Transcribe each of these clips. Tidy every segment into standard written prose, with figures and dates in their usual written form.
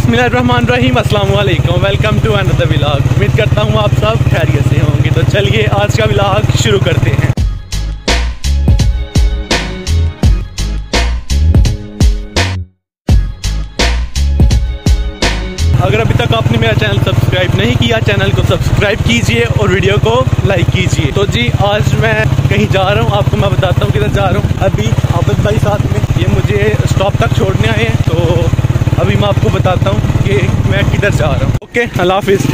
बिस्मिल्लाहिर्रहमानिर्रहीम, अस्सलाम वालेकुम, वेलकम टू अनदर व्लॉग। उम्मीद करता हूँ आप सब खैरियत से होंगे। तो चलिए आज का व्लॉग शुरू करते हैं। अगर अभी तक आपने मेरा चैनल सब्सक्राइब नहीं किया, चैनल को सब्सक्राइब कीजिए और वीडियो को लाइक कीजिए। तो जी आज मैं कहीं जा रहा हूँ, आपको मैं बताता हूँ किधर जा रहा हूँ। अभी आबिद भाई साथ में, ये मुझे स्टॉप तक छोड़ने आए हैं, तो अभी मैं आपको बताता हूँ कि मैं किधर जा रहा हूँ। ओके, अल्लाह हाफिज़।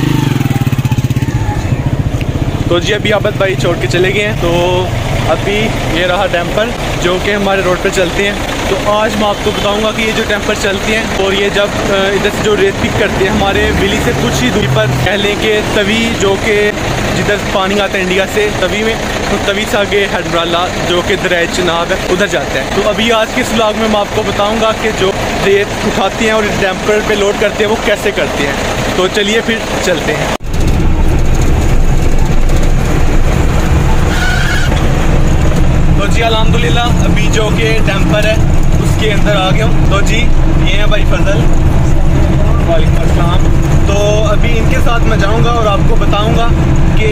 तो जी अभी आबिद भाई छोड़ के चले गए हैं। तो अभी ये रहा डैम्पर जो कि हमारे रोड पे चलते हैं। तो आज मैं आपको बताऊंगा कि ये जो डैम्पर चलती हैं और ये जब इधर से जो रेत पिक करते हैं हमारे विली से कुछ ही दूरी पर, कह लें कि तवी जो कि जिधर पानी आता है इंडिया से, तवी में, तो तवी से आगे हेडब्राला जो कि दरिया चिनाब है उधर जाता है। तो अभी आज के इस व्लॉग में मैं आपको बताऊँगा कि जो रेत उठाते हैं और इस डैम्पर पर लोड करते हैं वो कैसे करते हैं। तो चलिए फिर चलते हैं। तो जी अल्हम्दुलिल्लाह अभी जो कि डैम्पर है उसके अंदर आ गया हूँ। तो जी ये है भाई फजल, वालेकुम अस्सलाम। तो अभी इनके साथ मैं जाऊँगा और आपको बताऊँगा कि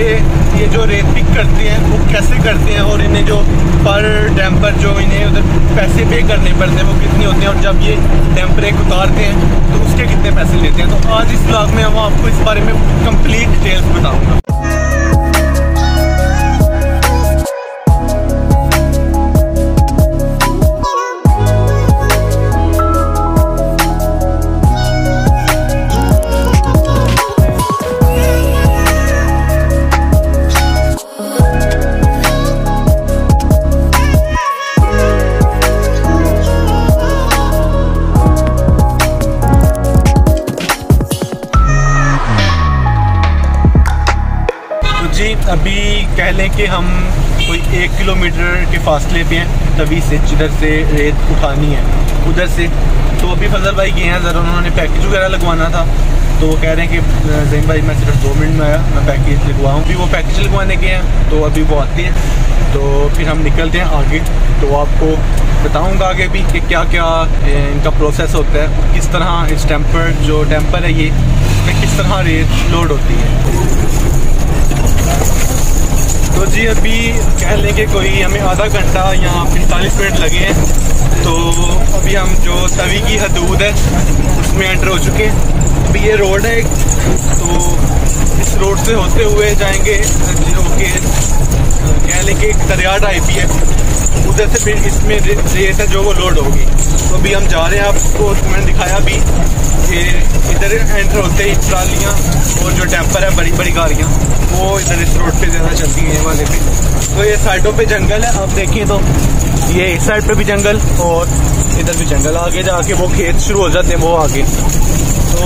ये जो रेत पिक करते हैं वो कैसे करते हैं और इन्हें जो पर डैम्पर जो इन्हें उधर पैसे पे करने पड़ते हैं वो कितने होते हैं, और जब ये डैम्पर एक उतारते हैं तो उसके कितने पैसे लेते हैं। तो आज इस ब्लॉग में हम आपको इस बारे में कंप्लीट डिटेल्स बताऊँगा। अभी कह लें कि हम कोई 1 किलोमीटर के फासले पे हैं तवी से, जिधर से रेत उठानी है उधर से। तो अभी फजल भाई गए हैं, ज़रा उन्होंने पैकेज वगैरह लगवाना था। तो वो कह रहे हैं कि ज़हीम भाई मैं सिर्फ 2 मिनट में आया, मैं पैकेज लगवाऊँ। अभी वो पैकेज लगवाने गए हैं, तो अभी वो आते हैं तो फिर हम निकलते हैं आगे। तो आपको बताऊँगा आगे भी कि क्या क्या इनका प्रोसेस होता है, किस तरह इस डैम्पर है ये, इसमें किस तरह रेत लोड होती है। तो जी अभी कह लें कि कोई हमें आधा घंटा या 45 मिनट लगे हैं। तो अभी हम जो तवी की हदूद है उसमें एंटर हो चुके हैं। अभी ये रोड है, तो इस रोड से होते हुए जाएंगे जो कि कह लें कि एक दरिया टाइप ही है, उधर से फिर इसमें रेत है जो वो लोड होगी। तो अभी हम जा रहे हैं, आपको मैंने दिखाया भी कि इधर एंटर होते ही ट्रालियाँ और जो डैम्पर है बड़ी बड़ी गाड़ियाँ वो इधर इस रोड पे ज़्यादा चलती हैं वाले पे। तो ये साइडों पे जंगल है, आप देखिए तो ये इस साइड पे भी जंगल और इधर भी जंगल। आगे जाके वो खेत शुरू हो जाते हैं वो आगे। तो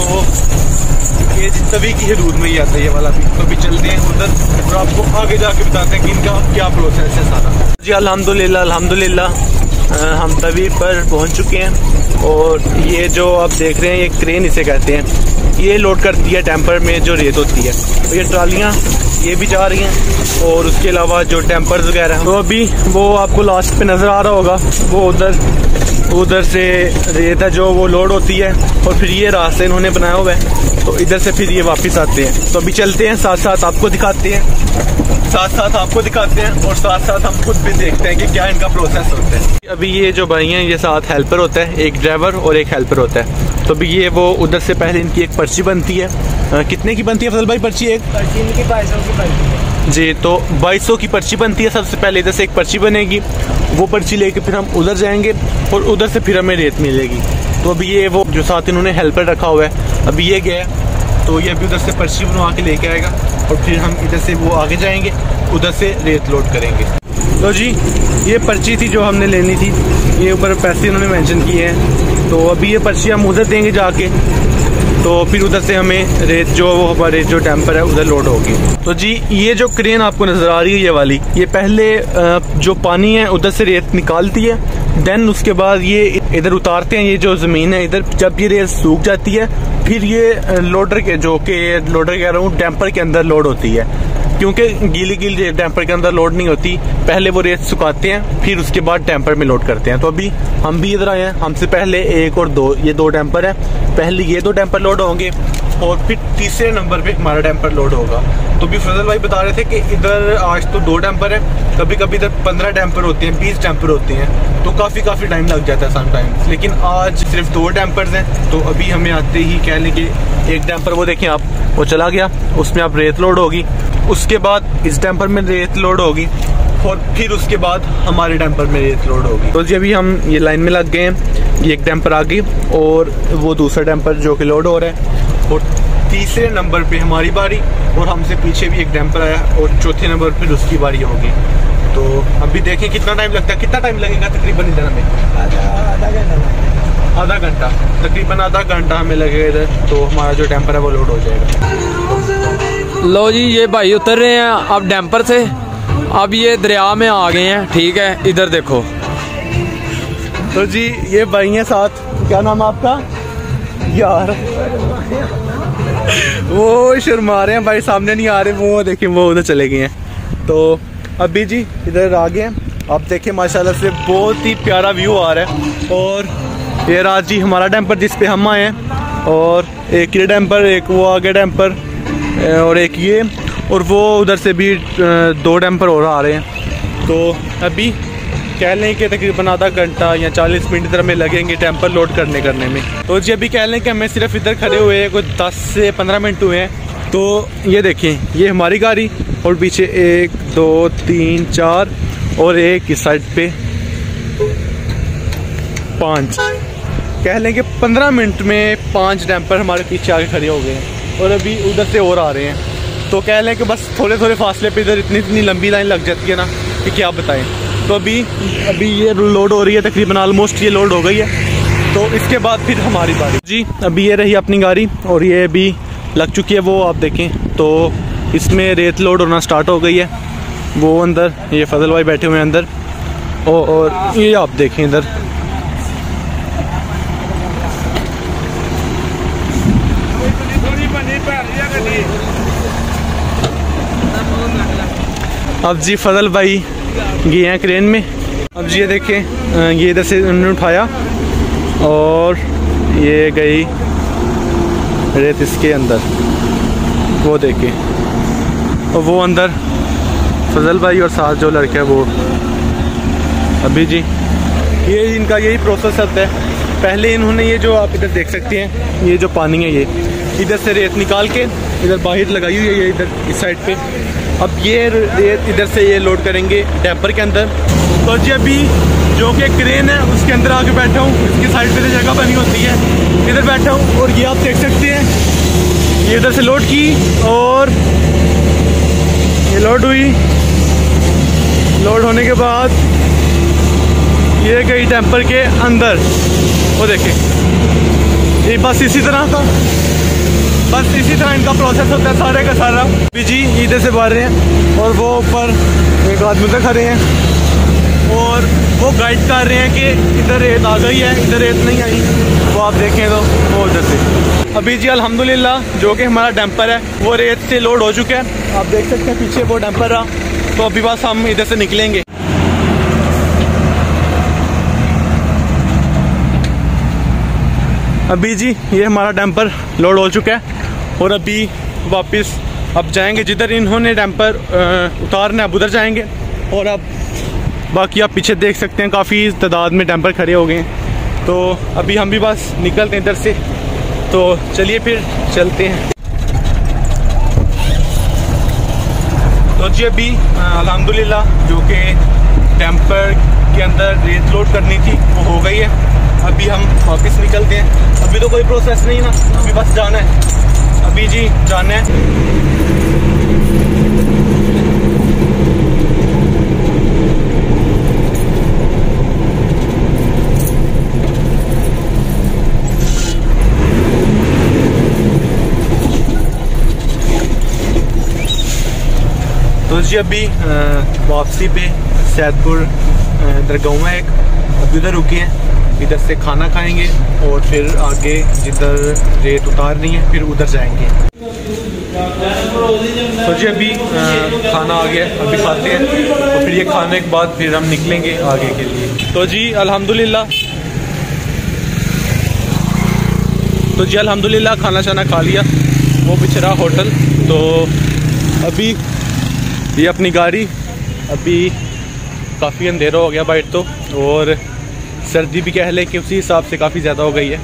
ये तवी की हदूद में ही आता है ये वाला भी। तो अभी चलते हैं उधर और आपको आगे जाके बताते हैं कि इनका क्या प्रोसेस है सारा। जी अल्हम्दुलिल्लाह हम तवी पर पहुंच चुके हैं। और ये जो आप देख रहे हैं ये क्रेन इसे कहते हैं, ये लोड करती है डैम्पर में जो रेत होती है। तो ये ट्रालियाँ ये भी जा रही हैं और उसके अलावा जो डैम्पर्स वगैरह, तो अभी वो आपको लास्ट पे नज़र आ रहा होगा, वो उधर से रेत है जो वो लोड होती है और फिर ये रास्ते इन्होंने बनाया हुआ है, तो इधर से फिर ये वापस आते हैं। तो अभी चलते हैं, साथ साथ आपको दिखाते हैं और साथ साथ हम खुद भी देखते हैं कि क्या इनका प्रोसेस होता है। अभी ये जो भाई हैं ये साथ हेल्पर होता है, एक ड्राइवर और एक हेल्पर होता है। तो अभी ये वो उधर से पहले इनकी एक पर्ची बनती है। कितने की बनती है फजल भाई पर्ची? एक पर्ची इनकी 2200 की बनती है जी। तो 2200 की पर्ची बनती है। सबसे पहले इधर से एक पर्ची बनेगी, वो पर्ची लेके फिर हम उधर जाएंगे और उधर से फिर हमें रेत मिलेगी। तो अभी ये वो जो साथ इन्होंने हेल्पर रखा हुआ है, अभी ये गया तो ये अभी उधर से पर्ची बनवा के लेके आएगा और फिर हम इधर से वो आगे जाएंगे, उधर से रेत लोड करेंगे। तो जी ये पर्ची थी जो हमने लेनी थी, ये ऊपर पैसे इन्होंने मेंशन किए हैं। तो अभी ये पर्ची हम उधर देंगे जाके, तो फिर उधर से हमें रेत जो वो हमारे जो डैम्पर है उधर लोड होगी। तो जी ये जो क्रेन आपको नज़र आ रही है ये वाली, ये पहले जो पानी है उधर से रेत निकालती है, देन उसके बाद ये इधर उतारते हैं। ये जो ज़मीन है इधर, जब ये रेत सूख जाती है फिर ये लोडर कह रहा हूँ डैम्पर के अंदर लोड होती है। क्योंकि गीली गीली डैम्पर के अंदर लोड नहीं होती। पहले वो रेत सुखाते हैं, फिर उसके बाद डैम्पर में लोड करते हैं। तो अभी हम भी इधर आए हैं, हमसे पहले 1 और 2 ये 2 डैम्पर है। पहले ये 2 डैम्पर लोड होंगे और फिर तीसरे नंबर पे हमारा डैम्पर लोड होगा। तो भी फजल भाई बता रहे थे कि इधर आज तो 2 डैम्पर है, कभी कभी इधर 15 डैम्पर होते हैं, 20 डैम्पर होते हैं, तो काफ़ी टाइम लग जाता है समटाइम्स। लेकिन आज सिर्फ 2 डैम्पर्स हैं। तो अभी हमें आते ही कह लें कि एक डैम्पर वो देखें आप, वो चला गया, उसमें अब रेत लोड होगी, उसके बाद इस डैम्पर में रेत लोड होगी और फिर उसके बाद हमारे डैम्पर में रेत लोड होगी। तो जी अभी हम ये लाइन में लग गए हैं, ये एक डैम्पर आ गई और वो दूसरा डैम्पर जो कि लोड हो रहा है, और तीसरे नंबर पे हमारी बारी, और हमसे पीछे भी एक डैम्पर आया और चौथे नंबर पर उसकी बारी होगी। तो अभी देखें कितना टाइम लगता है, कितना टाइम लगेगा तकरीबन इधर हमें? आधा घंटा, तकरीबन आधा घंटा हमें लगेगा इधर, तो हमारा जो डैम्पर है वो लोड हो जाएगा। लो जी ये भाई उतर रहे हैं अब डैम्पर से, अब ये दरिया में आ गए हैं, ठीक है, इधर देखो। तो जी ये भाई हैं साथ, क्या नाम है आपका? यार वो शर्मा रहे हैं भाई, सामने नहीं आ रहे, वो देखिए वो उधर चले गए हैं। तो अभी जी इधर आ गए हैं, आप देखें माशाल्लाह से बहुत ही प्यारा व्यू आ रहा है। और ये राज जी हमारा डैम्पर जिस पे हम आए हैं, और एक ये डैम्पर, एक वो आगे डैम्पर, और एक ये, और वो उधर से भी 2 डैम्पर और आ रहे हैं। तो अभी कह लें कि तकरीबन आधा घंटा या 40 मिनट इधर हमें लगेंगे डैम्पर लोड करने में। तो जी अभी कह लें कि हमें सिर्फ इधर खड़े हुए हैं कोई 10 से 15 मिनट हुए हैं। तो ये देखें ये हमारी गाड़ी, और पीछे 1 2 3 4 और एक इस साइड पे 5, कह लें कि 15 मिनट में 5 डैम्पर हमारे पीछे आगे खड़े हो गए हैं, और अभी उधर से और आ रहे हैं। तो कह लें कि बस थोड़े फासले पे इधर इतनी लंबी लाइन लग जाती है ना कि क्या बताएं। तो अभी ये लोड हो रही है, तकरीबन ऑलमोस्ट ये लोड हो गई है। तो इसके बाद फिर हमारी बारी। जी अभी ये रही अपनी गाड़ी, और ये अभी लग चुकी है, वो आप देखें। तो इसमें रेत लोड होना स्टार्ट हो गई है, वो अंदर ये फजल भाई बैठे हुए हैं अंदर, और ये आप देखें इधर। अब जी फजल भाई गए हैं क्रेन में। अब जी ये देखें, ये इधर से उन्होंने उठाया और ये गई रेत इसके अंदर, वो देखें, और वो अंदर फजल भाई और साथ जो लड़का है वो। अभी जी ये इनका यही प्रोसेस होता है। पहले इन्होंने ये जो आप इधर देख सकते हैं, ये जो पानी है, ये इधर से रेत निकाल के इधर बाहर लगाई हुई है, ये इधर इस साइड पे। अब ये रेत इधर से ये लोड करेंगे डैम्पर के अंदर। तो जी अभी जो कि क्रेन है उसके अंदर आके बैठा हूँ, इसकी साइड पे जगह बनी होती है, इधर बैठा हूँ, और ये आप देख सकते हैं ये इधर से लोड की और ये लोड हुई। लोड होने के बाद ये गई डैम्पर के अंदर, वो देखें। ये बस इसी तरह का, बस इसी तरह इनका प्रोसेस होता है सारे का सारा। जी इधर से बाहर रहे हैं, और वो ऊपर एक आदमी उधर खड़े हैं, और वो गाइड कर रहे हैं कि इधर रेत आ गई है, इधर रेत नहीं आई। वो आप देखें तो वो उधर से। अभी जी अल्हम्दुलिल्लाह जो कि हमारा डैम्पर है वो रेत से लोड हो चुका है। आप देख सकते हैं पीछे वो डैम्पर रहा। तो अभी बस हम इधर से निकलेंगे। अभी जी ये हमारा डैम्पर लोड हो चुका है, और अभी वापस अब जाएंगे जिधर इन्होंने डैम्पर उतारना है, अब उधर जाएंगे। और अब बाकी आप पीछे देख सकते हैं काफ़ी तादाद में डैम्पर खड़े हो गए हैं। तो अभी हम भी बस निकलते हैं इधर से। तो चलिए फिर चलते हैं। तो जी अभी अल्हम्दुलिल्लाह जो कि डैम्पर के अंदर रेत लोड करनी थी वो हो गई है। अभी हम वापस निकलते हैं। अभी तो कोई प्रोसेस नहीं ना, अभी बस जाना है। अभी जी जाना है। तो जी अभी वापसी पे सैदपुर दरगाह में एक अभी उधर रुके हैं, इधर से खाना खाएंगे और फिर आगे जिधर रेत उतारनी है फिर उधर जाएंगे। तो जी अभी खाना आ गया, अभी खाते हैं और फिर ये खाने के बाद फिर हम निकलेंगे आगे के लिए। तो जी अल्हम्दुलिल्लाह खाना शाना खा लिया, वो पीछे रहा होटल। तो अभी ये अपनी गाड़ी, अभी काफ़ी अंधेरा हो गया बाइट तो, और सर्दी भी कह ले कि उसी हिसाब से काफ़ी ज़्यादा हो गई है।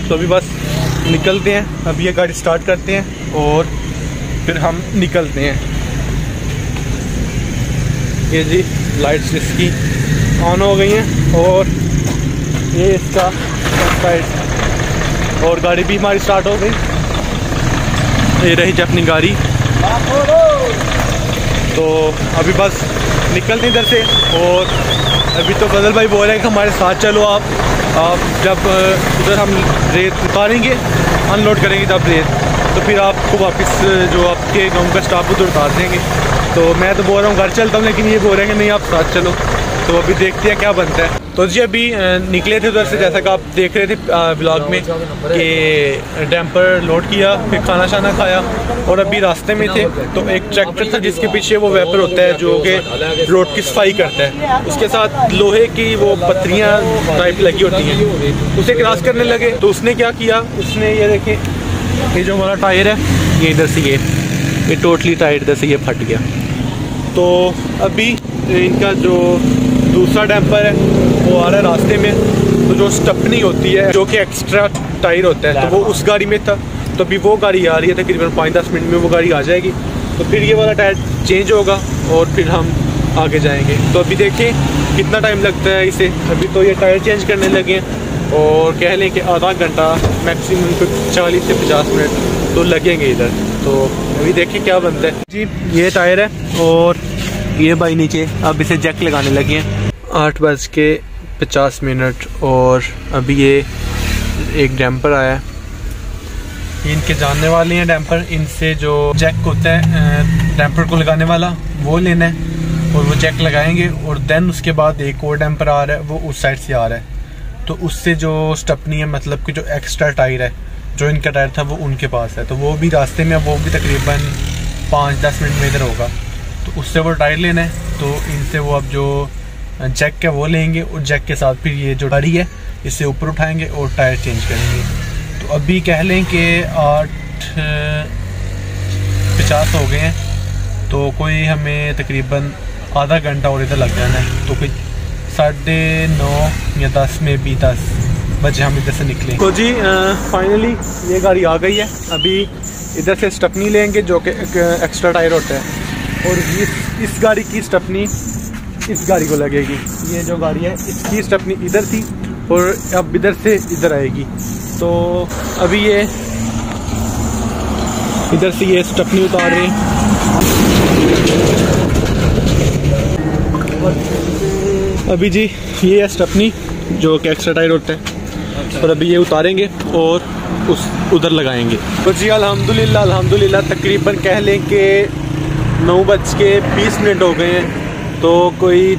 तो अभी बस निकलते हैं, अभी ये गाड़ी स्टार्ट करते हैं और फिर हम निकलते हैं। ये जी लाइट्स इसकी ऑन हो गई हैं और ये इसका साइड, और गाड़ी भी हमारी स्टार्ट हो गई। ये रही जी अपनी गाड़ी। तो अभी बस निकलते इधर से, और अभी तो फजल भाई बोल रहे हैं कि हमारे साथ चलो आप जब उधर हम रेत उतारेंगे, अनलोड करेंगे तब रेत, तो फिर आपको वापस जो आपके गांव का स्टाफ उधर उतार देंगे। तो मैं तो बोल रहा हूँ घर चलता हूँ, लेकिन ये बोल रहे हैं कि नहीं आप साथ चलो। तो अभी देखते हैं क्या बनता है। तो जी अभी निकले थे उधर से, जैसा कि आप देख रहे थे ब्लॉग में कि डैम्पर लोड किया, फिर खाना शाना खाया और अभी रास्ते में थे। तो एक ट्रैक्टर था जिसके पीछे वो वेपर होता है जो कि रोड की सफाई करता है, उसके साथ लोहे की वो पत्रियाँ टाइप लगी होती हैं, उसे क्रॉस करने लगे। तो उसने क्या किया, उसने ये देखे, ये जो हमारा टायर है ये इधर से ये टोटली टायर इधर से ये फट गया। तो अभी इनका जो दूसरा डैम्पर है वो आ रहा है रास्ते में। तो जो स्टपनी होती है जो कि एक्स्ट्रा टायर होता है, तो वो उस गाड़ी में था। तो अभी वो गाड़ी आ रही है, तकरीबन 5-10 मिनट में वो गाड़ी आ जाएगी। तो फिर ये वाला टायर चेंज होगा और फिर हम आगे जाएंगे। तो अभी देखें कितना टाइम लगता है इसे। अभी तो ये टायर चेंज करने लगे हैं और कह लें कि आधा घंटा मैक्सिमम 40 से 50 मिनट तो लगेंगे इधर। तो अभी देखिए क्या बनता है। जी ये टायर है और ये भाई नीचे अब इसे जैक लगाने लगे हैं। 8:50 और अभी ये एक डैम्पर आया है, इनके जानने वाले हैं डैम्पर। इनसे जो जैक होता है डैम्पर को लगाने वाला वो लेना है और वो जैक लगाएंगे। और देन उसके बाद एक और डैम्पर आ रहा है, वो उस साइड से आ रहा है। तो उससे जो स्टपनी है, मतलब कि जो एक्स्ट्रा टायर है, जो इनका टायर था वो उनके पास है। तो वो भी रास्ते में, वो भी तकरीबन 5-10 मिनट में इधर होगा। तो उससे वो टायर लेना है। तो इनसे वो अब जो जैक है वो लेंगे और जैक के साथ फिर ये जो गाड़ी है इसे ऊपर उठाएंगे और टायर चेंज करेंगे। तो अभी कह लें कि 8:50 हो गए हैं। तो कोई हमें तकरीबन आधा घंटा और इधर लग जाना है। तो कोई 9:30 या 10 में भी 10 बजे हम इधर से निकलें। तो जी फाइनली ये गाड़ी आ गई है। अभी इधर से स्टपनी लेंगे जो कि एक्स्ट्रा टायर होता है, और इस गाड़ी की स्टपनी इस गाड़ी को लगेगी। ये जो गाड़ी है इसकी स्टपनी इधर थी और अब इधर से इधर आएगी। तो अभी ये इधर से ये स्टपनी उतार रहे हैं। अभी जी ये है स्टपनी जो कि एक्स्ट्रा टायर होता है, और अभी ये उतारेंगे और उधर लगाएंगे। तो जी अल्हम्दुलिल्लाह तकरीबन कह लें कि 9:20 हो गए हैं। तो कोई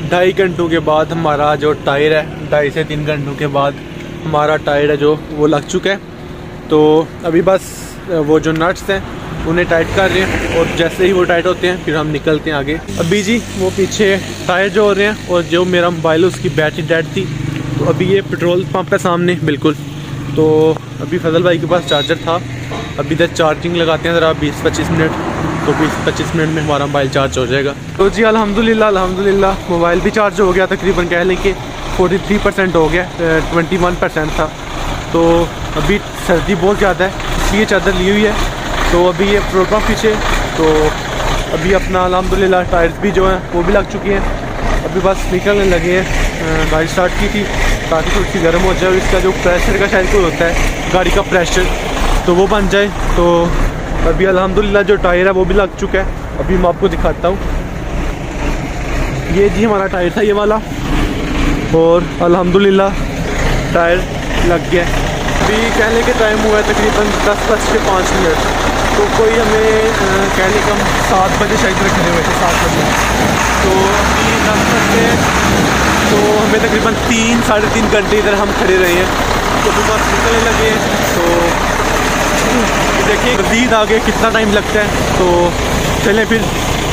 2.5 घंटों के बाद हमारा जो टायर है, 2.5 से 3 घंटों के बाद हमारा टायर है जो वो लग चुका है। तो अभी बस वो जो नट्स हैं उन्हें टाइट कर रहे हैं, और जैसे ही वो टाइट होते हैं फिर हम निकलते हैं आगे। अभी जी वो पीछे टायर जो हो रहे हैं, और जो मेरा मोबाइल उसकी बैटरी डेड थी। तो अभी ये पेट्रोल पंप है सामने बिल्कुल। तो अभी फजल भाई के पास चार्जर था, अभी इधर चार्जिंग लगाते हैं ज़रा 20-25 मिनट। तो 20-25 मिनट में हमारा मोबाइल चार्ज हो जाएगा। तो जी अल्हम्दुलिल्लाह मोबाइल भी चार्ज हो गया, तकरीबन कह लें कि 43% हो गया, 21% था। तो अभी सर्दी बहुत ज़्यादा है इसलिए चादर ली हुई है। तो अभी ये पेट्रोल पंप पीछे, तो अभी अपना अल्हम्दुलिल्लाह टायर्स भी जो हैं वो भी लग चुकी हैं। अभी बस निकलने लगे हैं। गाड़ी स्टार्ट की थी ताकि थोड़ी सी गर्म हो जाए, इसका जो प्रेशर का शायद कोई होता है गाड़ी का प्रेशर, तो वो बन जाए। तो अभी अल्हम्दुलिल्लाह जो टायर है वो भी लग चुका है। अभी मैं आपको दिखाता हूँ। ये जी हमारा टायर था ये वाला, और अल्हम्दुलिल्लाह टायर लग गया। अभी कहने के टाइम हुआ है तकरीबन 10:05। तो कोई हमें कहने का 7 बजे शायद खड़े हुए थे, 7 बजे। तो अभी 10 बजे, तो हमें तकरीबन 3-3.5 घंटे इधर हम खड़े रहे हैं। तो अभी बस निकलने लगे हैं। तो देखिए मज़ीद आगे कितना टाइम लगता है। तो चलें फिर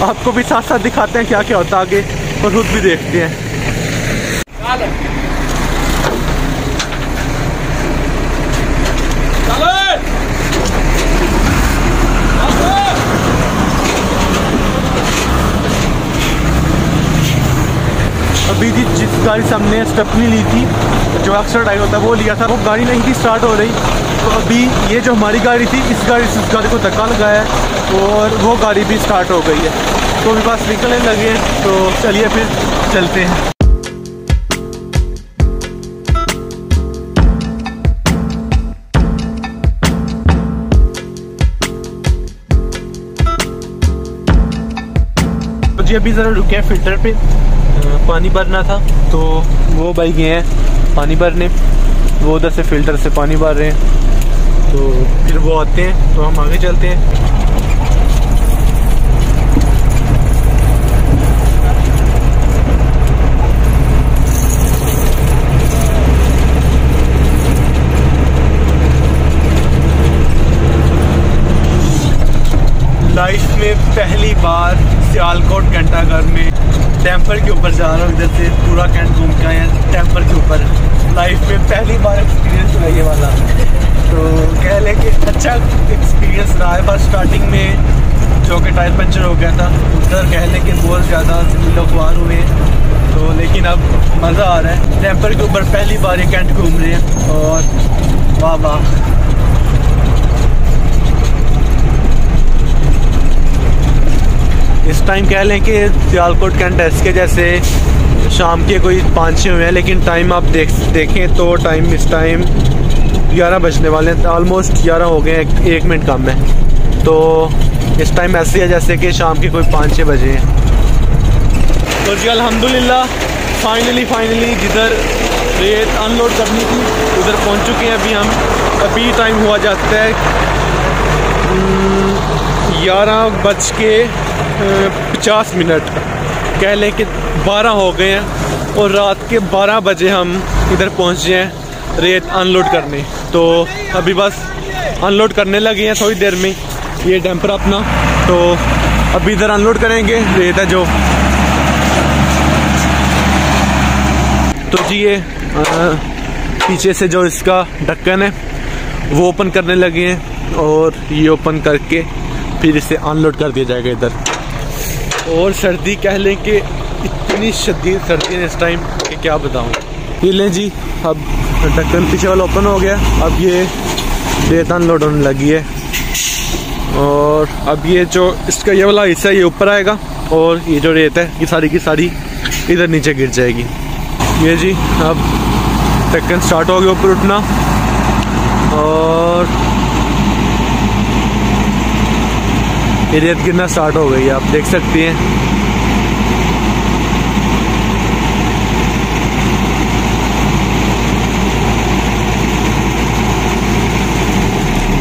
आपको भी साथ साथ दिखाते हैं क्या क्या होता है आगे और खुद भी देखते हैं। अभी जिस गाड़ी से हमने स्टेपनी ली थी, जो अक्सर टाइम होता है, वो लिया था, वो गाड़ी नहीं थी स्टार्ट हो रही। तो अभी ये जो हमारी गाड़ी थी, इस गाड़ी से उस गाड़ी को धक्का लगाया है और वो गाड़ी भी स्टार्ट हो गई है। तो अभी बस निकलने लगे हैं, तो चलिए फिर चलते हैं। तो जी अभी ज़रा रुके हैं फिल्टर पे, पानी भरना था, तो वो भाई गए हैं पानी भरने, वो उधर से फिल्टर से पानी भर रहे हैं। तो फिर वो आते हैं तो हम आगे चलते हैं। लाइफ में पहली बार सियालकोट घंटाघर में टेम्पर के ऊपर जा रहा हूँ। इधर से पूरा कैंट घूम के आए हैं टेम्पर के ऊपर। लाइफ में पहली बार एक्सपीरियंस हुआ ये वाला, तो कह लें कि अच्छा एक्सपीरियंस रहा है। बस स्टार्टिंग में जो कि टायर पंचर हो गया था, उधर कह लें कि बहुत ज़्यादा लगवार हुए हैं, तो लेकिन अब मज़ा आ रहा है। टेम्पर के ऊपर पहली बार ये कैंट घूम रहे हैं और वाह वाह। इस टाइम कह लें कि सियालकोट कैंट के जैसे शाम के कोई 5-6 हुए हैं, लेकिन टाइम आप देखें तो टाइम इस टाइम 11 बजने वाले हैं, ऑलमोस्ट 11 हो गए हैं, 1 मिनट कम है। तो इस टाइम ऐसे है जैसे कि शाम के कोई 5-6 बजे हैं। तो जी अल्हम्दुलिल्लाह फाइनली जिधर रेत अनलोड करनी थी उधर पहुंच चुके हैं अभी हम। अभी टाइम हुआ जाता है 11:50, कह लें कि 12 हो गए हैं और रात के 12 बजे हम इधर पहुंचे हैं रेत अनलोड करने। तो अभी बस अनलोड करने लगे हैं थोड़ी देर में ये डंपर अपना। तो अभी इधर अनलोड करेंगे रेत है जो। तो जी ये पीछे से जो इसका ढक्कन है वो ओपन करने लगे हैं और ये ओपन करके फिर इसे अनलोड कर दिया जाएगा इधर। और सर्दी कह लें कि इतनी शदीद सर्दी है इस टाइम कि क्या बताऊं। ये लें जी, अब ढक्कन पीछे वाला ओपन हो गया, अब ये रेत अनलोड होने लगी है। और अब ये जो इसका ये वाला हिस्सा ये ऊपर आएगा और ये जो रेत है ये सारी की सारी इधर नीचे गिर जाएगी। ये जी अब ढक्कन स्टार्ट हो गया ऊपर उठना और ये रेत गिरना स्टार्ट हो गई है, आप देख सकते हैं।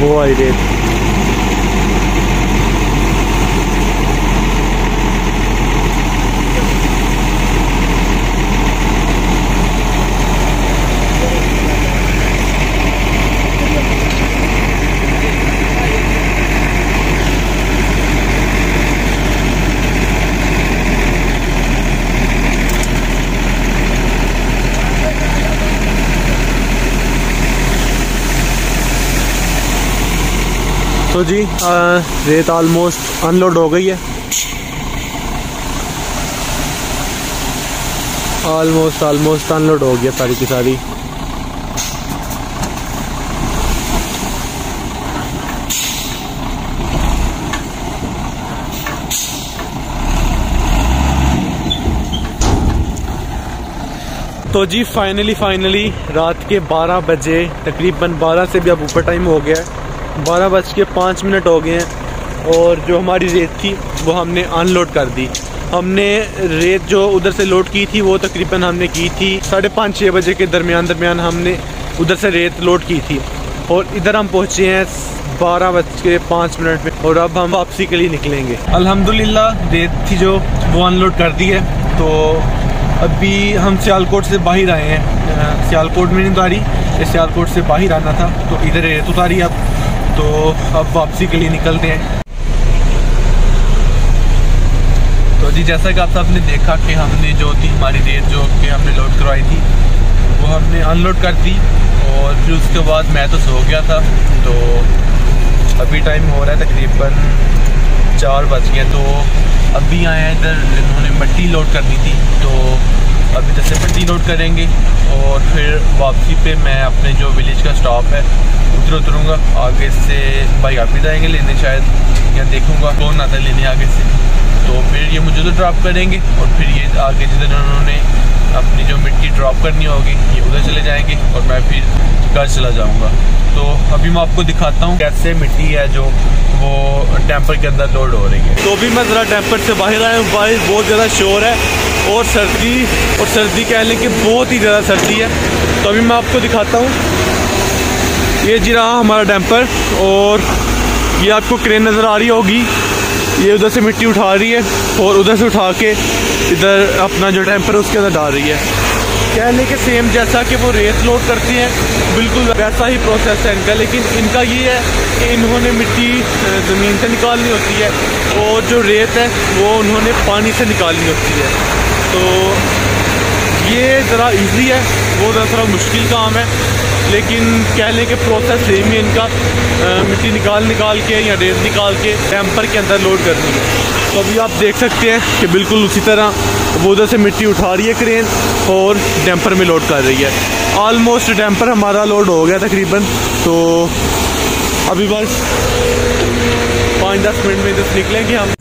वो आई रेत। तो जी रेत ऑलमोस्ट अनलोड हो गई है, ऑलमोस्ट अनलोड हो गया सारी की सारी। तो जी फाइनली रात के 12 बजे, तकरीबन 12 से भी अब ऊपर टाइम हो गया है, 12:05 हो गए हैं। और जो हमारी रेत थी वो हमने अनलोड कर दी। हमने रेत जो उधर से लोड की थी वो तकरीबन हमने की थी 5:30-6 बजे के दरमियान हमने उधर से रेत लोड की थी। और इधर हम पहुँचे हैं 12:05 में और अब हम वापसी के लिए निकलेंगे। अल्हम्दुलिल्लाह रेत थी जो वो अनलोड कर दी है। तो अभी हम सियालकोट से बाहर आए हैं, सियालकोट में नहीं उतारी, सियालकोट से बाहर आना था तो इधर रेत उतारी अब। तो अब वापसी के लिए निकलते हैं। तो जी जैसा कि आप सबने देखा कि हमने जो थी हमारी रेत जो कि हमने लोड करवाई थी वो हमने अनलोड कर दी, और फिर उसके बाद मैं तो सो गया था। तो अभी टाइम हो रहा है तकरीबन 4 बज गए। तो अभी आए हैं इधर, इन्होंने मिट्टी लोड करनी थी, तो अभी जैसे मिट्टी लोड करेंगे और फिर वापसी पे मैं अपने जो विलेज का स्टॉप है उधर उतरूँगा। आगे से भाई आप भी जाएंगे लेने शायद, या देखूँगा कौन आता है लेने आगे से। तो फिर ये मुझे तो ड्रॉप करेंगे और फिर ये आगे जिधर उन्होंने अपनी जो मिट्टी ड्रॉप करनी होगी ये उधर चले जाएंगे और मैं फिर घर चला जाऊँगा। तो अभी मैं आपको दिखाता हूँ कैसे मिट्टी है जो वो डैम्पर के अंदर लोड हो रही है। तो अभी मैं ज़रा डैम्पर से बाहर आया हूँ, बाहर बहुत ज़्यादा शोर है और सर्दी कह लें कि बहुत ही ज़्यादा सर्दी है। तो अभी मैं आपको दिखाता हूँ, ये जी रहा हमारा डैम्पर, और ये आपको क्रेन नज़र आ रही होगी, ये उधर से मिट्टी उठा रही है और उधर से उठा के इधर अपना जो डैम्पर है उसके अंदर डाल रही है। कह लें कि सेम जैसा कि वो रेत लोड करती हैं बिल्कुल वैसा ही प्रोसेस है इनका, लेकिन इनका ये है कि इन्होंने मिट्टी ज़मीन से निकालनी होती है और जो रेत है वो उन्होंने पानी से निकालनी होती है। तो ये ज़रा इजी है, वो ज़रा थोड़ा मुश्किल काम है, लेकिन कह लें कि प्रोसेस सेम ही इनका, मिट्टी निकाल के या रेत निकाल के डैम्पर के अंदर लोड करनी है। तो अभी आप देख सकते हैं कि बिल्कुल उसी तरह वो उधर से मिट्टी उठा रही है क्रेन और डैम्पर में लोड कर रही है। ऑलमोस्ट डैम्पर हमारा लोड हो गया तकरीबन। तो अभी बस 5-10 मिनट में इधर निकलेंगे हम।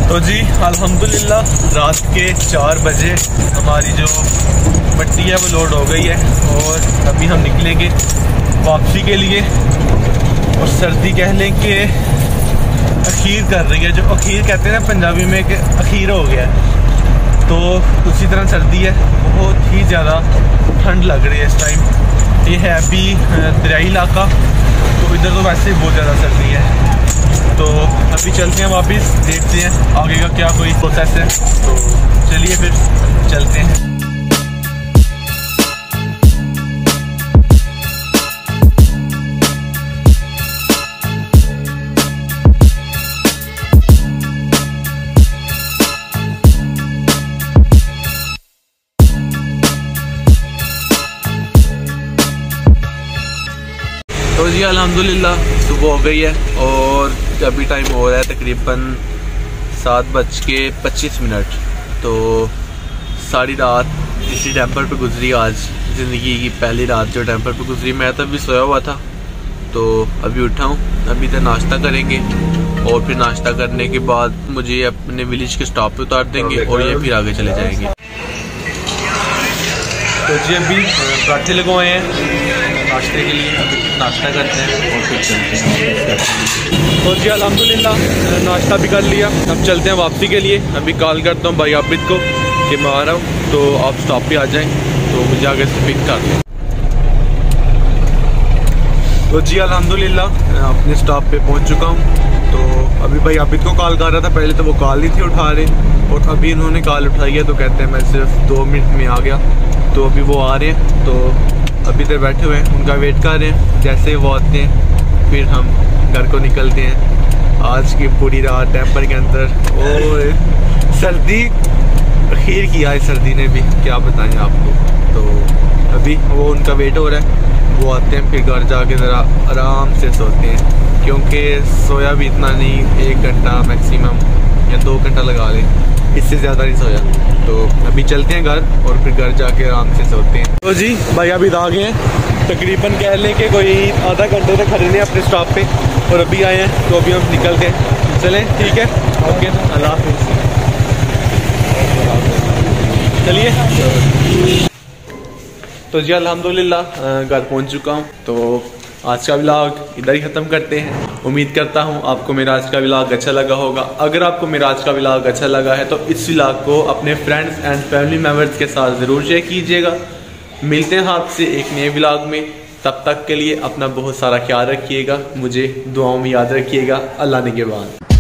तो जी अल्हम्दुलिल्लाह रात के 4 बजे हमारी जो मिट्टी है वो लोड हो गई है और अभी हम निकलेंगे वापसी के लिए। और सर्दी कह लें कि अखीर कर रही है, जो अखीर कहते हैं ना पंजाबी में कि अखीर हो गया है, तो उसी तरह सर्दी है, बहुत ही ज़्यादा ठंड लग रही है इस टाइम। ये है अभी दरियाई इलाका, तो इधर तो वैसे ही बहुत ज़्यादा सर्दी है। तो अभी चलते हैं वापस, देखते हैं आगे का क्या कोई प्रोसेस है। तो चलिए फिर चलते हैं। तो जी अल्हम्दुलिल्लाह सुबह हो गई है और अभी टाइम हो रहा है तकरीबन 7:25। तो सारी रात इसी डैम्पर पे गुजरी, आज ज़िंदगी की पहली रात जो डैम्पर पे गुजरी। मैं तो अभी सोया हुआ था, तो अभी उठा हूँ। अभी तो नाश्ता करेंगे और फिर नाश्ता करने के बाद मुझे अपने विलेज के स्टॉप पे उतार देंगे और ये फिर आगे चले जाएंगे। तो जी अभी पराठे लगवाए हैं नाश्ते के लिए, अभी नाश्ता करते हैं और फिर चलते हैं। तो जी अल्हम्दुलिल्लाह नाश्ता भी कर लिया, अब चलते हैं वापसी के लिए। अभी कॉल करता हूँ भाई आबिद को कि मैं आ रहा हूँ, तो आप स्टॉप पे आ जाएं तो मुझे आगे से पिक कर दें। तो जी अल्हम्दुलिल्लाह अपने स्टॉप पे पहुँच चुका हूँ। तो अभी भाई आबिद को कॉल कर रहा था, पहले तो वो कॉल नहीं थी उठा रहे, और अभी इन्होंने कॉल उठाई है तो कहते हैं मैं सिर्फ 2 मिनट में आ गया। तो अभी वो आ रहे हैं, तो अभी इधर बैठे हुए हैं, उनका वेट कर रहे हैं। जैसे ही वो आते हैं फिर हम घर को निकलते हैं। आज की पूरी रात डैम्पर के अंदर, और सर्दी अखीर किया है सर्दी ने भी, क्या बताएं आपको। तो अभी वो उनका वेट हो रहा है, वो आते हैं फिर घर जाके ज़रा आराम से सोते हैं, क्योंकि सोया भी इतना नहीं, 1 घंटा मैक्सिमम या 2 घंटा लगा लें, इससे ज़्यादा नहीं सोया। तो अभी चलते हैं घर और फिर घर जाके आराम से सोते हैं। तो जी भाई अभी आ गए हैं, तकरीबन कह लें कि कोई आधा घंटे तक खड़े हैं अपने स्टॉप पे, और अभी आए हैं तो अभी हम निकल के चलें। ठीक है, ओके, अल्लाह हाफ़िज़। चलिए। तो जी अल्हम्दुलिल्लाह घर पहुंच चुका हूं। तो आज का व्लॉग इधर ही ख़त्म करते हैं। उम्मीद करता हूं आपको मेरा आज का व्लॉग अच्छा लगा होगा। अगर आपको मेरा आज का व्लॉग अच्छा लगा है तो इस व्लॉग को अपने फ्रेंड्स एंड फैमिली मेम्बर्स के साथ ज़रूर शेयर कीजिएगा। मिलते हैं आपसे एक नए व्लॉग में, तब तक के लिए अपना बहुत सारा ख्याल रखिएगा, मुझे दुआओं में याद रखिएगा। अल्लाह निगहबान।